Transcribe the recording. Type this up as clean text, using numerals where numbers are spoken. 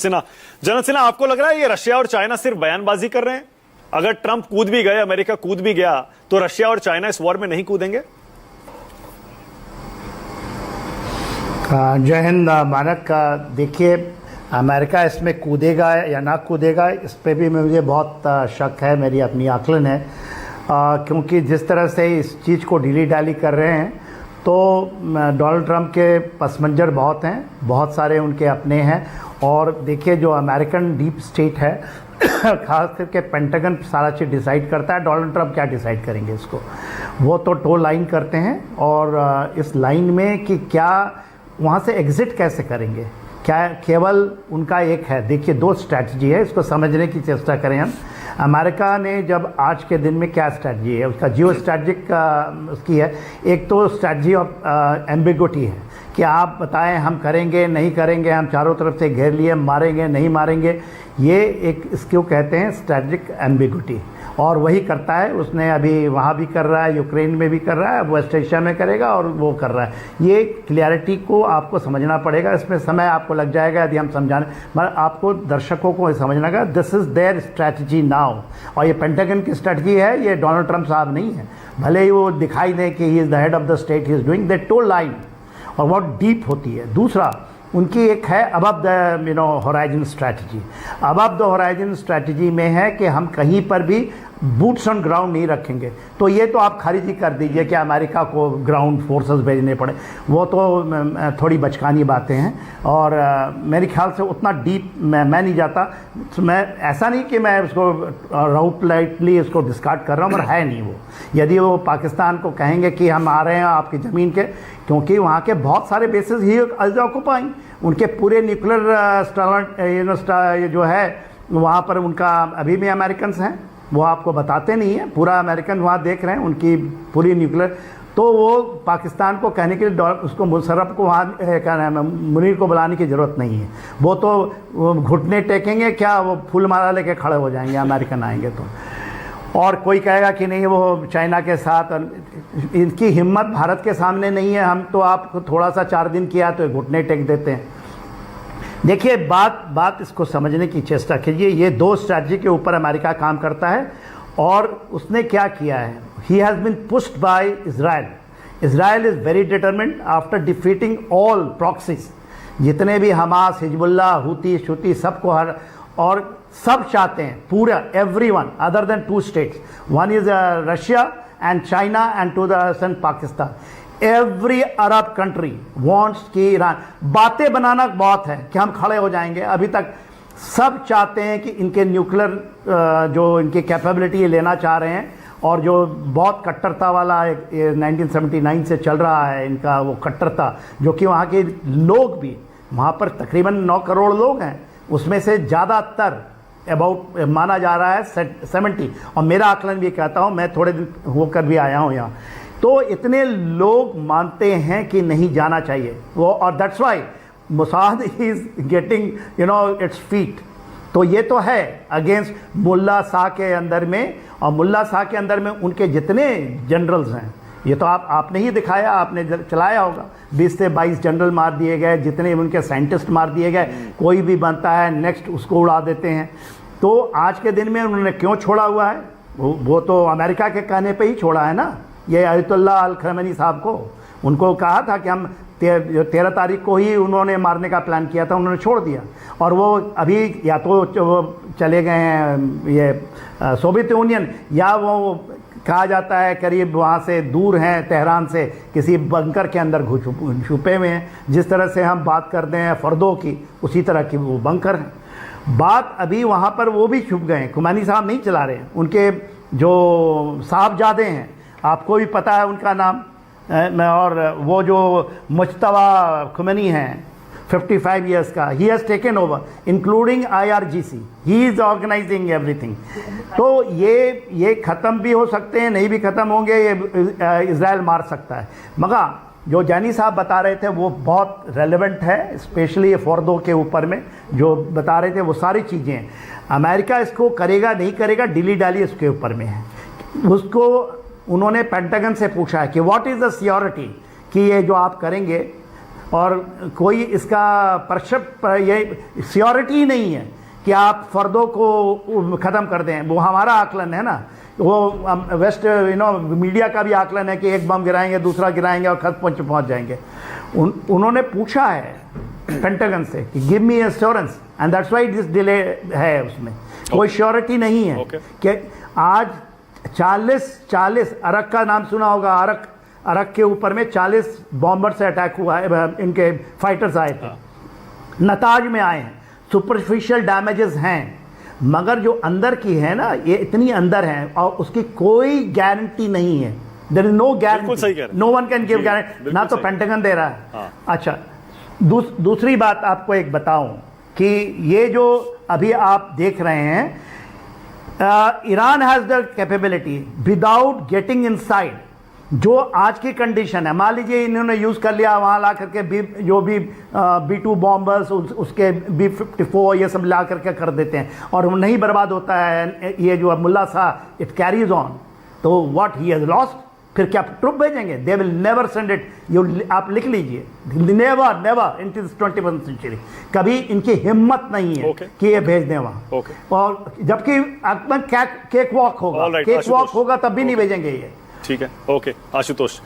Sinha, general Sinha, आपको लग रहा है ये रशिया और चाइना सिर्फ बयानबाजी कर रहे हैं? अगर ट्रंप कूद भी गए, अमेरिका कूद भी गया, तो रशिया और चाइना इस वॉर में नहीं कूदेंगे? जय हिंद मानक। देखिए, अमेरिका इसमें कूदेगा या ना कूदेगा इस पे भी मुझे बहुत शक है, मेरी अपनी आकलन है। क्योंकि जिस तरह से इस चीज़ को ढीली ढाली कर रहे हैं, तो डोनाल्ड ट्रंप के पस मंज़र बहुत हैं, बहुत सारे उनके अपने हैं। और देखिए, जो अमेरिकन डीप स्टेट है खास करके पेंटागन सारा चीज़ डिसाइड करता है। डोनाल्ड ट्रंप क्या डिसाइड करेंगे इसको, वो तो टो लाइन करते हैं। और इस लाइन में कि क्या वहाँ से एग्ज़िट कैसे करेंगे, क्या केवल उनका एक है। देखिए, दो स्ट्रैटेजी है, इसको समझने की चेष्टा करें हम। अमेरिका ने जब आज के दिन में क्या स्ट्रैटेजी है, उसका जियो स्ट्रैटेजिक उसकी है। एक तो स्ट्रैटेजी ऑफ एम्बिगुइटी है कि आप बताएं हम करेंगे नहीं करेंगे, हम चारों तरफ से घेर लिए, मारेंगे नहीं मारेंगे। ये एक इसको कहते हैं स्ट्रैटेजिक एम्बिगुइटी, और वही करता है। उसने अभी वहाँ भी कर रहा है, यूक्रेन में भी कर रहा है, वेस्ट एशिया में करेगा और वो कर रहा है। ये क्लियरिटी को आपको समझना पड़ेगा, इसमें समय आपको लग जाएगा यदि हम समझाने, मगर आपको दर्शकों को समझना का this is their strategy now. और ये पेंटागन की स्ट्रैटेजी है, ये डोनाल्ड ट्रंप साहब नहीं है। भले ही वो दिखाई दे कि he is the head of the state, he is doing the toe line, और बहुत डीप होती है। दूसरा उनकी एक है above the horizon strategy. Above the horizon strategy में है कि हम कहीं पर भी बूट्स ऑन ग्राउंड नहीं रखेंगे। तो ये तो आप खारिज ही कर दीजिए कि अमेरिका को ग्राउंड फोर्सेस भेजने पड़े, वो तो थोड़ी बचकानी बातें हैं। और मेरे ख्याल से उतना डीप मैं नहीं जाता। तो मैं ऐसा नहीं कि मैं उसको राउट लाइटली इसको डिस्कार्ड कर रहा हूँ, पर है नहीं वो। यदि वो पाकिस्तान को कहेंगे कि हम आ रहे हैं आपकी ज़मीन के, क्योंकि वहाँ के बहुत सारे बेसिस ही ऑक्युपाइंग, उनके पूरे न्यूक्लियर जो है वहाँ पर उनका अभी भी अमेरिकन हैं, वो आपको बताते नहीं हैं। पूरा अमेरिकन वहाँ देख रहे हैं उनकी पूरी न्यूक्लियर। तो वो पाकिस्तान को कहने के लिए उसको मुशर्रफ को वहाँ क्या नाम है, मुनीर को बुलाने की ज़रूरत नहीं है। वो तो घुटने टेकेंगे, क्या वो फूल माला लेके खड़े हो जाएंगे अमेरिकन आएंगे तो। और कोई कहेगा कि नहीं वो चाइना के साथ, इनकी हिम्मत भारत के सामने नहीं है। हम तो आपको थोड़ा सा 4 दिन किया तो घुटने टेक देते हैं। देखिए, बात इसको समझने की चेष्टा कीजिए। ये दो स्ट्रैटेजी के ऊपर अमेरिका काम करता है, और उसने क्या किया है, he has been pushed by Israel. Israel is very determined after defeating all proxies, जितने भी हमास, हिजबुल्लाह, हूती, शूती, सबको हर, और सब चाहते हैं पूरा everyone other than 2 states, one is Russia and China and two the Pakistan. Every Arab country wants कि Iran, बातें बनाना बहुत है कि हम खड़े हो जाएंगे। अभी तक सब चाहते हैं कि इनके न्यूक्लियर जो इनकी कैपेबिलिटी लेना चाह रहे हैं, और जो बहुत कट्टरता वाला 1979 से चल रहा है इनका वो कट्टरता, जो कि वहाँ के लोग भी, वहाँ पर तकरीबन 9 करोड़ लोग हैं, उसमें से ज़्यादातर अबाउट माना जा रहा है 70, और मेरा आकलन भी कहता हूँ, मैं थोड़े दिन होकर भी आया हूँ यहाँ, तो इतने लोग मानते हैं कि नहीं जाना चाहिए वो। और that's why Mossad is getting its feet. तो ये तो है अगेंस्ट मुल्ला शाह के अंदर में, और मुल्ला शाह के अंदर में उनके जितने जनरल्स हैं, ये तो आपने ही दिखाया, आपने चलाया होगा। 20 से 22 जनरल मार दिए गए, जितने उनके साइंटिस्ट मार दिए गए। कोई भी बनता है नेक्स्ट उसको उड़ा देते हैं। तो आज के दिन में उन्होंने क्यों छोड़ा हुआ है, वो तो अमेरिका के कहने पे ही छोड़ा है ना। ये अयतुल्लाह अल खमेनी साहब को, उनको कहा था कि हम 13 तारीख को ही उन्होंने मारने का प्लान किया था, उन्होंने छोड़ दिया। और वो अभी या तो वो चले गए हैं ये सोवियत यूनियन, या वो कहा जाता है करीब वहाँ से दूर हैं, तेहरान से किसी बंकर के अंदर छुपे हुए हैं। जिस तरह से हम बात करते हैं फर्दों की, उसी तरह की वो बंकर हैं। बात अभी वहाँ पर वो भी छुप गए हैं, खुमैनी साहब नहीं चला रहे हैं। उनके जो साहबजादे हैं, आपको भी पता है उनका नाम, और वो जो मुज्तबा खुमैनी हैं 55 ईयर्स का, he has taken over including IRGC, he is organising everything. तो ये ख़त्म भी हो सकते हैं, नहीं भी ख़त्म होंगे, ये इज़राइल मार सकता है। मगर जो जानी साहब बता रहे थे वो बहुत रेलेवेंट है, स्पेशली फॉर्दो के ऊपर में जो बता रहे थे वो सारी चीज़ें। अमेरिका इसको करेगा नहीं करेगा, डिली डाली इसके ऊपर में है। उसको उन्होंने पेंटागन से पूछा है कि व्हाट इज़ द सियोरिटी कि ये जो आप करेंगे और कोई इसका ये श्योरिटी नहीं है कि आप फर्दों को ख़त्म कर दें। वो हमारा आकलन है ना, वो वेस्ट मीडिया का भी आकलन है कि एक बम गिराएंगे, दूसरा गिराएंगे और खत पहुंच जाएंगे। उन्होंने पूछा है पेंटागन से कि give me assurance, and that's why this delay है। उसमें कोई श्योरिटी नहीं है कि आज 40 अरक का नाम सुना होगा, अरक के ऊपर में 40 बॉम्बर से अटैक हुआ है, इनके फाइटर्स आए थे, नताज में आए हैं, सुपरफिशियल डैमेजेस हैं, मगर जो अंदर की है ना, ये इतनी अंदर है और उसकी कोई गारंटी नहीं है। There is no guarantee, no one can give guarantee, ना तो पेंटागन दे रहा है। अच्छा, दूसरी बात आपको एक बताऊं कि ये जो अभी आप देख रहे हैं, Iran has the capability without getting inside, जो आज की कंडीशन है, मान लीजिए इन्होंने यूज़ कर लिया वहाँ ला करके जो भी B2 बॉम्बर्स, उसके B-54 ये सब ला करके कर देते हैं और वो नहीं बर्बाद होता है ये जो मुल्ला साहब, इट कैरीज ऑन, तो व्हाट ही हैज लॉस्ट, फिर क्या ट्रुप भेजेंगे? They will never send it. आप लिख लीजिए, never in this 21st century, कभी इनकी हिम्मत नहीं है कि ये भेज दें वहाँ। और जबकि केक वॉक होगा, केक वॉक होगा तब भी नहीं भेजेंगे ये। ठीक है, ओके आशुतोष।